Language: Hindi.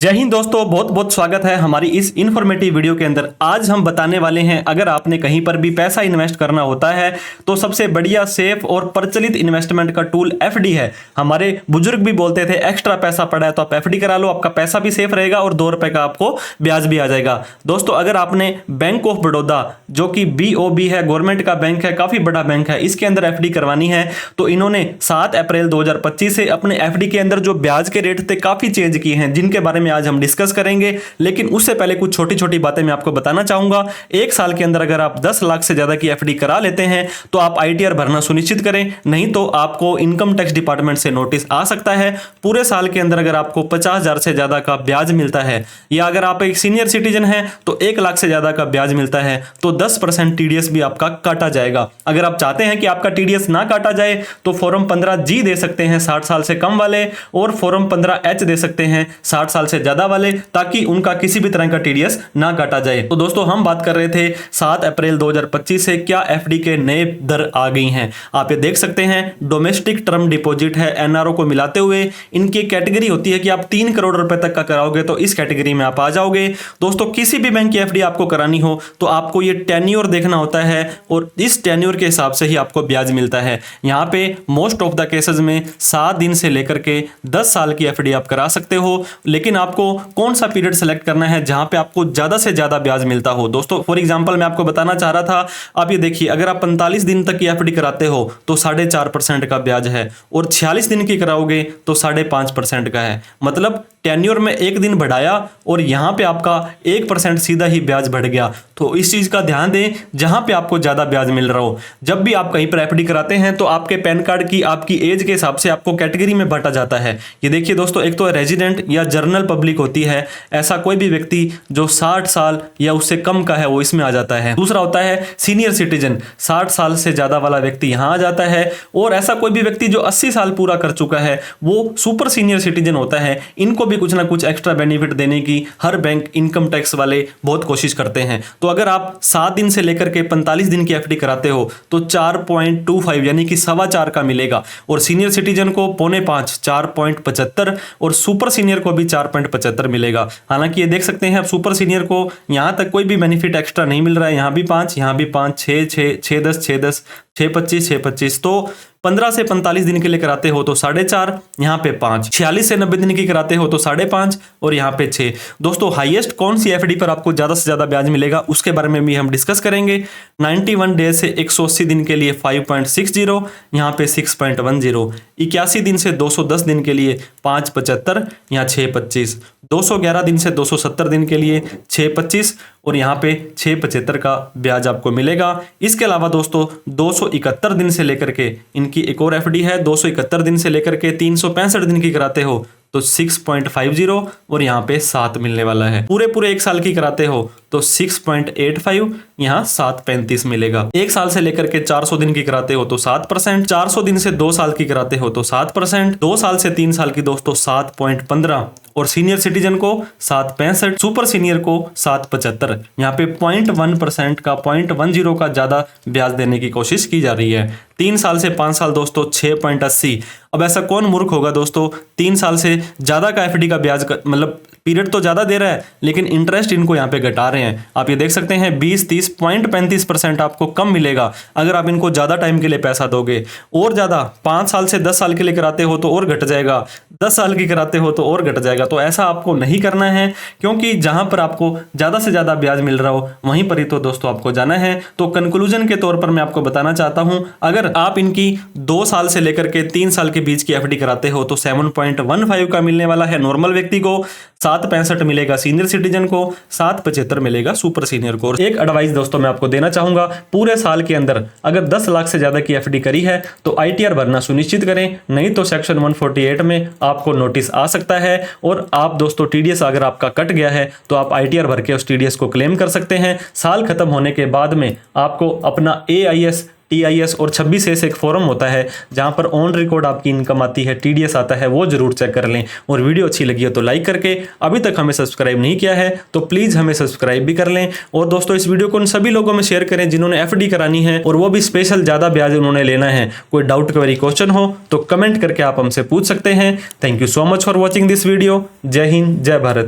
जय हिंद दोस्तों, बहुत बहुत स्वागत है हमारी इस इन्फॉर्मेटिव वीडियो के अंदर। आज हम बताने वाले हैं, अगर आपने कहीं पर भी पैसा इन्वेस्ट करना होता है तो सबसे बढ़िया, सेफ और प्रचलित इन्वेस्टमेंट का टूल एफडी है। हमारे बुजुर्ग भी बोलते थे एक्स्ट्रा पैसा पड़ा है तो आप एफडी करा लो, आपका पैसा भी सेफ रहेगा और 2 रुपए का आपको ब्याज भी आ जाएगा। दोस्तों, अगर आपने बैंक ऑफ बड़ौदा, जो कि BOB है, गवर्नमेंट का बैंक है, काफी बड़ा बैंक है, इसके अंदर एफडी करवानी है तो इन्होंने 7 अप्रैल 2025 से अपने एफडी के अंदर जो ब्याज के रेट थे काफी चेंज किए हैं, जिनके बारे में आज हम डिस्कस करेंगे। लेकिन उससे पहले कुछ छोटी छोटी बातें मैं आपको बताना चाहूंगा। 1 साल के अंदर अगर आप 10 लाख से ज्यादा की एफडी करा लेते हैं तो आप ITR भरना सुनिश्चित करें, नहीं तो आपको इनकम टैक्स डिपार्टमेंट से नोटिस आ सकता है। पूरे साल के अंदर अगर आपको 50,000 से ज्यादा का ब्याज मिलता है, या अगर आप एक सीनियर सिटीजन हैं तो 1 लाख से ज्यादा का ब्याज मिलता है तो 10% TDS भी आपका काटा जाएगा। अगर आप चाहते हैं कि आपका TDS ना काटा जाए तो फॉर्म 15G दे सकते हैं 60 साल से कम वाले, और फॉर्म 15H दे सकते हैं 60 साल से ज्यादा वाले, ताकि उनका किसी भी तरह का TDS ना काटा जाए। तो दोस्तों, हम बात कर रहे थे 7 अप्रैल 2025 से क्या एफडी के नए दर आ गई हैं। आप ये देख सकते हैं, डोमेस्टिक टर्म डिपॉजिट है, NRO को मिलाते हुए इनकी कैटेगरी होती है कि आप 3 करोड़ रुपए तक का कराओगे तो इस कैटेगरी में आप आ जाओगे। दोस्तों, किसी भी बैंक की एफडी आपको करानी हो तो आपको ये टेन्योर देखना होता है, और इस टेन्योर के हिसाब से ही आपको ब्याज मिलता है। यहाँ पे मोस्ट ऑफ द केसेस में 7 दिन से लेकर के 10 साल की एफडी आप करा सकते हो, लेकिन आपको कौन सा पीरियड सेलेक्ट करना है जहां पे आपको ज्यादा से ज्यादा ब्याज मिलता हो। दोस्तों, फॉर एग्जांपल मैं आपको बताना चाह रहा था, आप ये देखिए, अगर आप 45 दिन तक की एफडी कराते हो तो 4.5% का ब्याज है, और 46 दिन की कराओगे तो 5.5% का है। मतलब टेन्योर में 1 दिन बढ़ाया और यहां पे आपका 1% सीधा ही ब्याज बढ़ गया। तो इस चीज का ध्यान दें, जहां पे आपको ज्यादा ब्याज मिल रहा हो। जब भी आप कहीं पर एफडी कराते हैं तो आपके पैन कार्ड की, आपकी एज के हिसाब से आपको कैटेगरी में बांटा जाता है। ये देखिए दोस्तों, एक तो रेजिडेंट या जनरल पब्लिक होती है, ऐसा कोई भी व्यक्ति जो 60 साल या उससे कम का है वो इसमें आ जाता है। दूसरा होता है सीनियर सिटीजन, 60 साल से ज्यादा वाला व्यक्ति यहां आ जाता है, और ऐसा कोई भी व्यक्ति जो 80 साल पूरा कर चुका है वो सुपर सीनियर सिटीजन होता है। इनको भी कुछ ना कुछ एक्स्ट्रा बेनिफिट देने की हर बैंक, इनकम टैक्स वाले बहुत कोशिश करते हैं। तो अगर आप 7 दिन से लेकर के 45 दिन की एफडी कराते हो तो 4.25 यानी कि 4.25 का मिलेगा, और सीनियर सिटीजन को 4.5 4.75, और सुपर सीनियर को भी 4.75 मिलेगा। हालांकि ये देख सकते हैं आप, सुपर सीनियर को यहां तक कोई भी बेनिफिट एक्स्ट्रा नहीं मिल रहा है। यहां भी 5, यहां भी 5, 6, 6, 6, 10, 6, 10, 6, 25, 6, 25। तो 15 से 45 दिन के लिए कराते हो तो 4.5, यहाँ पे 5, 46 से 90 दिन की कराते हो तो 5.5, और यहाँ पे 6। दोस्तों, हाईएस्ट कौन सी एफडी पर आपको ज्यादा से ज्यादा ब्याज मिलेगा उसके बारे में भी हम डिस्कस करेंगे। 91 डेज से 180 दिन के लिए 5.60, यहाँ पे 6.10, 81 दिन से 210 दिन के लिए 5.75, यहाँ 6.25, 211 दिन से 270 दिन के लिए 6.25, और यहाँ पे 6.75 का ब्याज आपको मिलेगा। इसके अलावा दोस्तों, 271 दिन से लेकर के इनकी एक और एफडी है, 271 दिन से लेकर के 365 दिन की कराते हो तो 6.50, और यहाँ पे 7 मिलने वाला है। पूरे 1 साल की कराते हो तो 6.85, यहाँ 7.35 मिलेगा। 1 साल से लेकर के 400 दिन की कराते हो तो 7%, 400 दिन से 2 साल की कराते हो तो 7%, 2 साल से 3 साल की दोस्तों 7.15, और सीनियर सिटीजन को 7.65, सुपर सीनियर को 7.75। यहाँ पे 0.1% का, 0.10 का ज्यादा ब्याज देने की कोशिश की जा रही है। 3 साल से 5 साल दोस्तों 6.80। अब ऐसा कौन मूर्ख होगा दोस्तों, 3 साल से ज्यादा का एफडी का ब्याज मतलब पीरियड तो ज्यादा दे रहा है लेकिन इंटरेस्ट इनको यहाँ पे घटा रहे हैं। आप ये देख सकते हैं 20, 30, 0.35% आपको कम मिलेगा अगर आप इनको ज्यादा टाइम के लिए पैसा दोगे। और ज्यादा 5 साल से 10 साल के लिए कराते हो तो और घट जाएगा, 10 साल की कराते हो तो और घट जाएगा। तो ऐसा आपको नहीं करना है, क्योंकि जहां पर आपको ज्यादा से ज्यादा ब्याज मिल रहा हो वहीं पर ही तो दोस्तों आपको जाना है। तो कंक्लूजन के तौर पर मैं आपको बताना चाहता हूं, अगर आप इनकी 2 साल से लेकर के 3 साल के बीच की एफडी कराते हो तो 7.15 का मिलने वाला है नॉर्मल व्यक्ति को, 7.65 मिलेगा सीनियर सिटीजन को, 7.75 मिलेगा सुपर सीनियर को। एक एडवाइस दोस्तों मैं आपको देना चाहूंगा, पूरे साल के अंदर अगर 10 लाख से ज्यादा की एफडी करी है तो ITR भरना सुनिश्चित करें, नहीं तो सेक्शन 148 में आपको नोटिस आ सकता है, और आप दोस्तों TDS अगर आपका कट गया है तो आप ITR भर के उस TDS को क्लेम कर सकते हैं। साल खत्म होने के बाद में आपको अपना AIS, TIS और 26A से एक फॉर्म होता है जहां पर ऑन रिकॉर्ड आपकी इनकम आती है, TDS आता है, वो जरूर चेक कर लें। और वीडियो अच्छी लगी हो तो लाइक करके, अभी तक हमें सब्सक्राइब नहीं किया है तो प्लीज हमें सब्सक्राइब भी कर लें। और दोस्तों, इस वीडियो को उन सभी लोगों में शेयर करें जिन्होंने एफडी करानी है और वो भी स्पेशल ज्यादा ब्याज उन्होंने लेना है। कोई डाउट क्वेरी क्वेश्चन हो तो कमेंट करके आप हमसे पूछ सकते हैं। Thank you so much for watching this video. जय हिंद, जय भारत।